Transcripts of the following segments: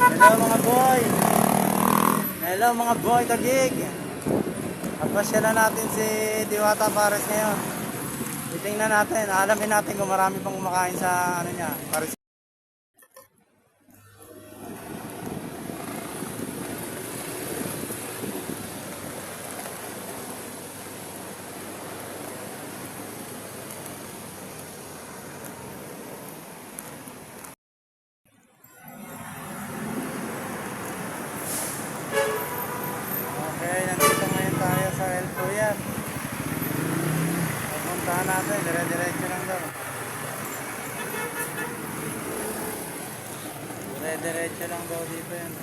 Hello mga boy. Hello mga boy Taguig. Napasyalan natin si Diwata Pares ngayon. Titingnan natin, alamin natin kung marami pang kumakain sa ano niya, Pares. Okay, nandito ngayon tayo sa El Puyat. Pupuntahan natin, dire-diretso lang daw. Dire-diretso lang daw dito yan.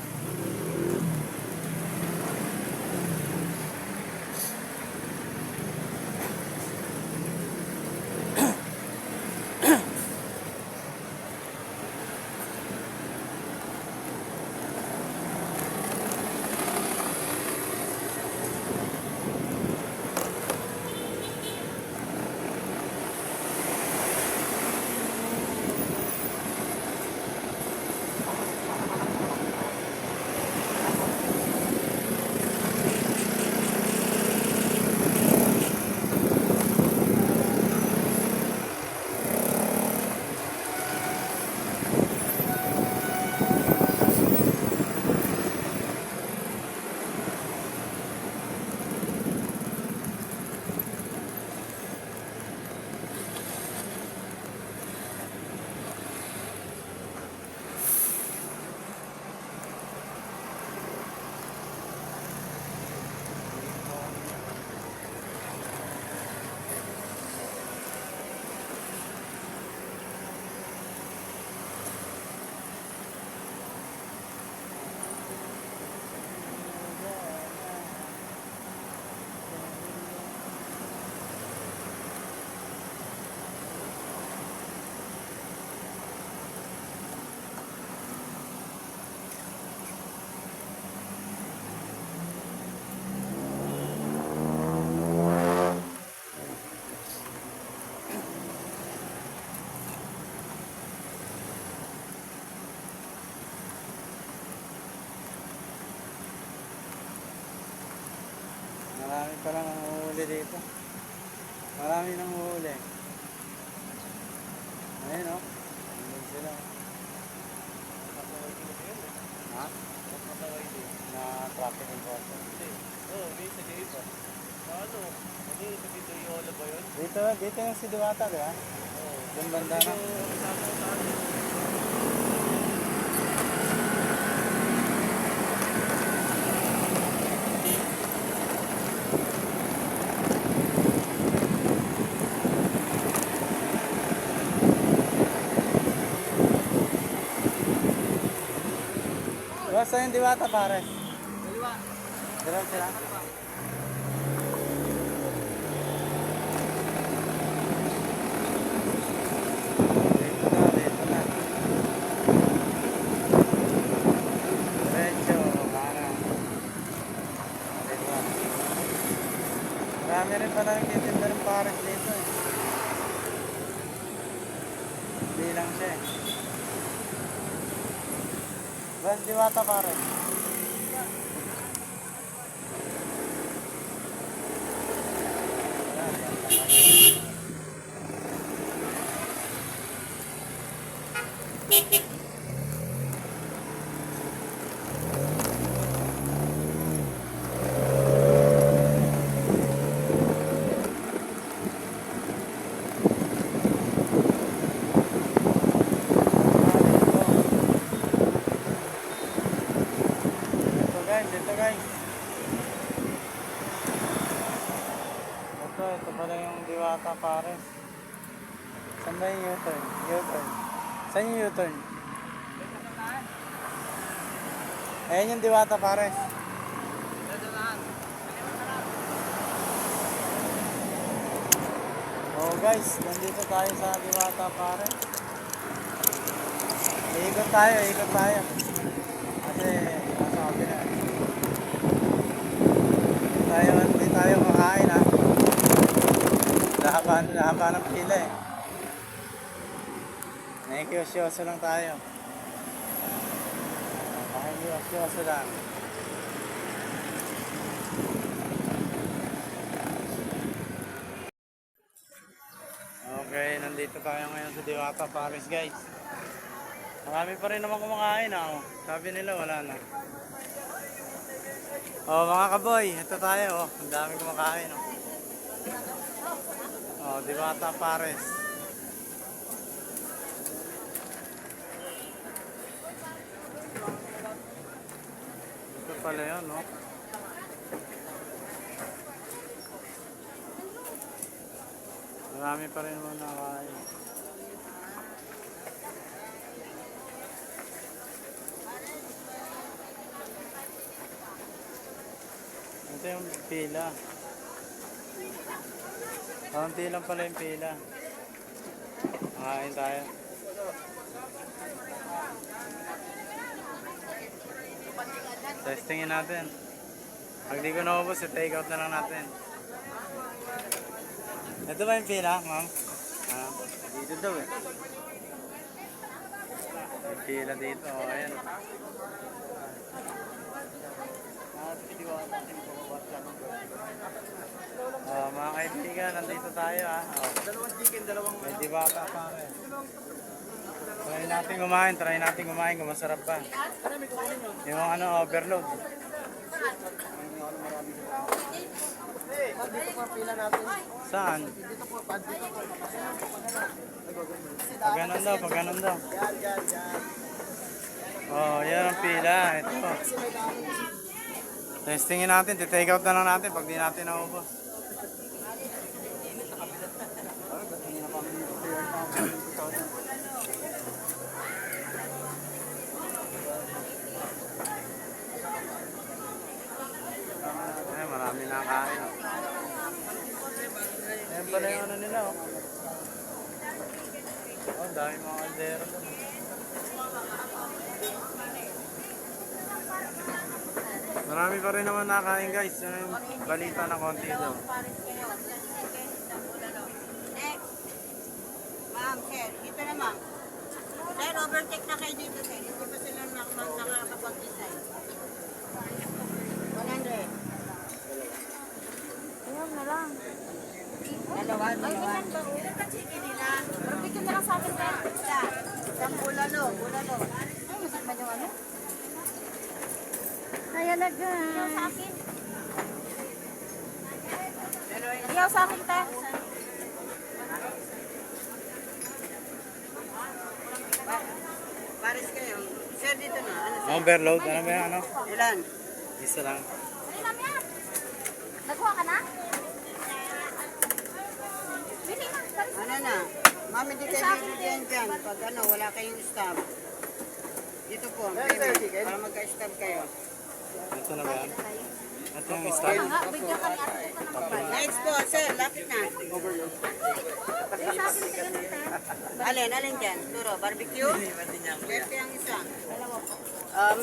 Marami pa lang ang uhuli dito. Marami nang uhuli. Ayun o. Ayun sila. Ha? Na traffic enforcer. Oo, may isa kayo pa. Ano? Ano yung sa dito yung ola ba yun? Dito yung si Diwata, di ba? Oo. Yung banda na. Kasama sa atin. Basta yung Diwata pare. Daliwa. Diretso sila. Dito na, dito na. Diretso, para. Diba? Marami rin pala nagtitinda ng pares dito eh. Hindi lang siya eh. Basta Diwata pare. Ito guys. Ito pala yung Diwata Pares. Saan ba yung U-turn? U-turn. Saan yung U-turn? Ayan yung Diwata Pares. Oh guys, nandito tayo sa Diwata Pares. Ikot tayo, ikot tayo. Kasi nasa kabila. Hindi tayo kakain ha. Lahaba ng pila eh. Nakikiusyoso lang tayo. Ay, iwas lang. Okay, nandito tayo ngayon sa Diwata Paris guys. Marami pa rin naman kumakain ah. Oh. Sabi nila wala na. Oh mga kaboy, ito tayo oh. Ang dami kumakain oh. Oh, Diwata Paris. Ito pala yun oh. Marami pa rin naman nakakain. Ito yung pila. Kaunti lang pala yung pila. Makain tayo. Testingin natin. Pag di ko naubos, i-take out na lang natin. Ito ba yung pila, ma'am? Ah, dito daw eh. May pila dito. O, ayan. Mga kaibigan, nandito tayo ah. Dalawang chicken, dalawang... May Diwata pa rin. Try natin kumain kung masarap ba. Yung overload. Dito po ang pila natin. Saan? Dito po, dito po. Pag ganun daw. Yan. Oh, yan ang pila. Ito po. Testingin natin, take out na lang natin pag di natin naubos. Ay, marami na kain. Ayan pala yung ano nila oh. Oh, dami mga kaldero. Marami pa rin naman nakain guys. Ano yung balita na konti daw. Next. Ma'am, sir. Dito na ma'am. Sir, overtake na kayo dito, sir. Hindi pa sila nakakapag-design. 100. Ayun na lang. Dalawa. Chicken nila. Pero bigyan na lang sa akin ka. Isa. Isang bulalo. Ay, masik man yung ano? Kaya Iyaw sa akin. Ayaw sa akin, te. Paris kayo. Sir, dito na. Ano, sir? Overload, ano ba yan? Ano? Ilan? Isa lang. Ay, lang yan. Nagkuha ka na? Bili na. Ano na? Ma'am, hindi kayo bibigyan dyan. Pag ano, wala kayong staff. Dito po, ang payment. Para magka-staff kayo. Ito na ba yan? Ito yung Kaya start. nga, bigyan ka ni ate ko ng pagkain. Next po, sir. Lapit na. Ayaw sa akin, bigyan na, te. Alin dyan? Turo, barbecue? 30 ang isa. Dalawa po.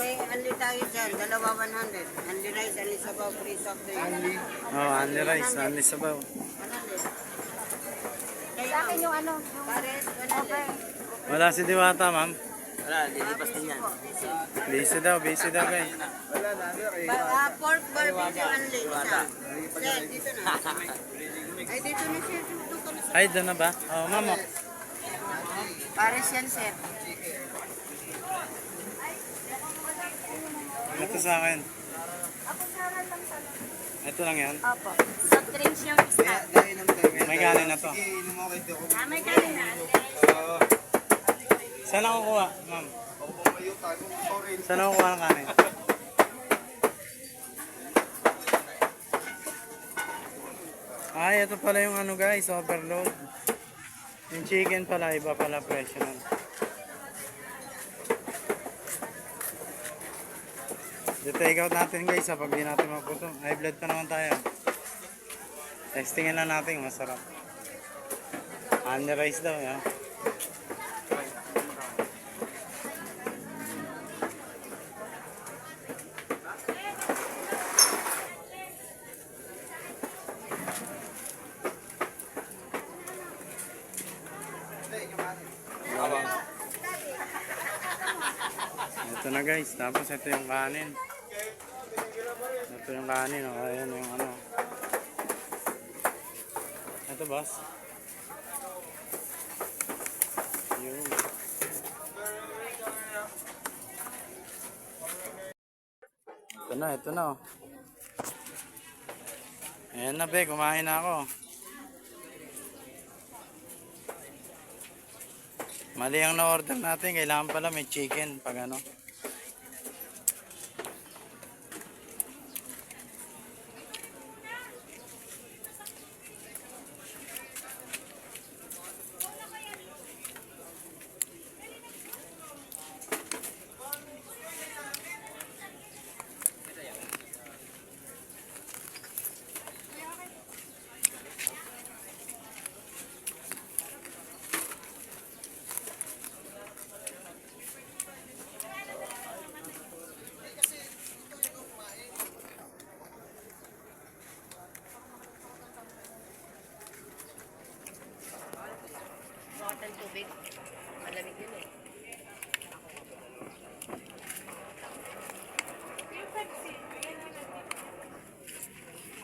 May anli tayo dyan. Dalawa 100. Anli rice, anli sabaw, free soft drink. Oh, only rice, only sabaw. 100. Sa akin yung ano. Yung... Pares, Okay. 100. Wala si Diwata, ma'am. Wala, lilipas din yan. Busy daw guys. Pork barbecue anli, isa. Sir, dito na. Ay, dito na sir. Dito ka na sir. Ay, doon na ba? Oh, ma'am. Oh. Pares yan, sir. Ito sa akin. Ito lang yan. Opo. Soft drinks yung isa. May kanin na to. May kanin na. Saan ako kuha, ma'am? Saan ako kuha ng kanin? Ay, ito pala yung ano guys, overload. Yung chicken pala, iba pala presyo nun. I-take out natin guys pag di natin maputo. High blood pa naman tayo. Testingin lang natin, masarap. Honey rice daw, yan. Ito Ito na guys, tapos ito yung kanin. Ito yung kanin, oh. Ayan yung ano. Ito boss. Yun. Ito na oh. Ayan na be, kumain na ako. Mali ang na-order natin, kailangan pala may chicken pag ano. Bottle tubig. Malamig yun eh.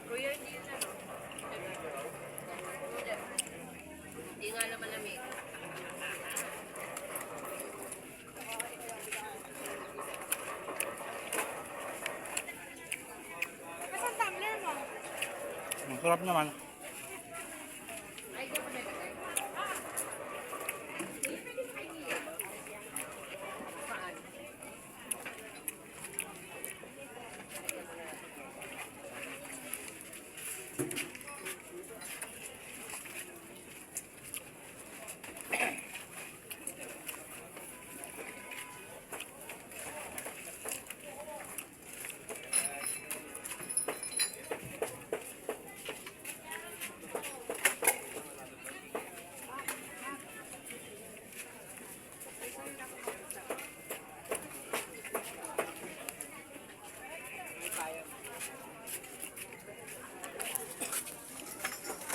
Kuya, hindi yun ano. Hindi nga naman malamig. Saan tumbler mo? Masarap naman.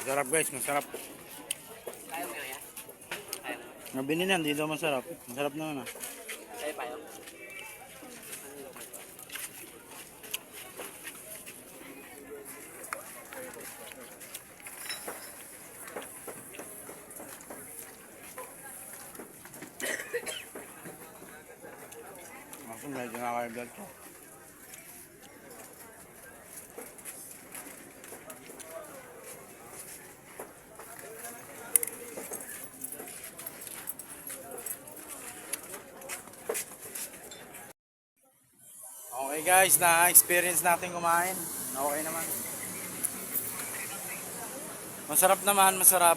Masarap guys, masarap. Ayaw mo yan? Ayaw mo. Nabinin yan, di daw masarap. Masarap naman ah. Sa'yo pa yun? Ako medyo nakaka-vlog ko. Okay guys, na-experience natin kumain. Okay naman. Masarap naman, masarap.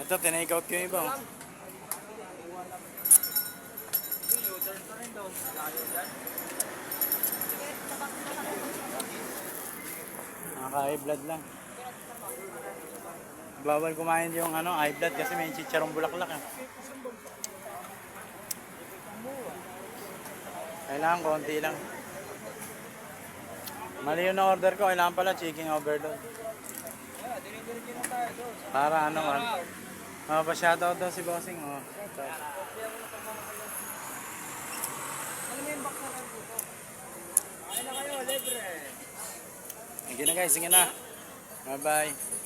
Ito, tinake out ko yung iba. Oh. Nakaka-high blood lang. Bawal kumain yung ano, high blood kasi may chicharong bulaklak. Eh. Kailangan konti lang. Mali yung na-order ko, kailangan pala chicken overload. Para ano man. Pa-shoutout daw si Bossing. Oh. Sige na guys, sige na. Bye bye.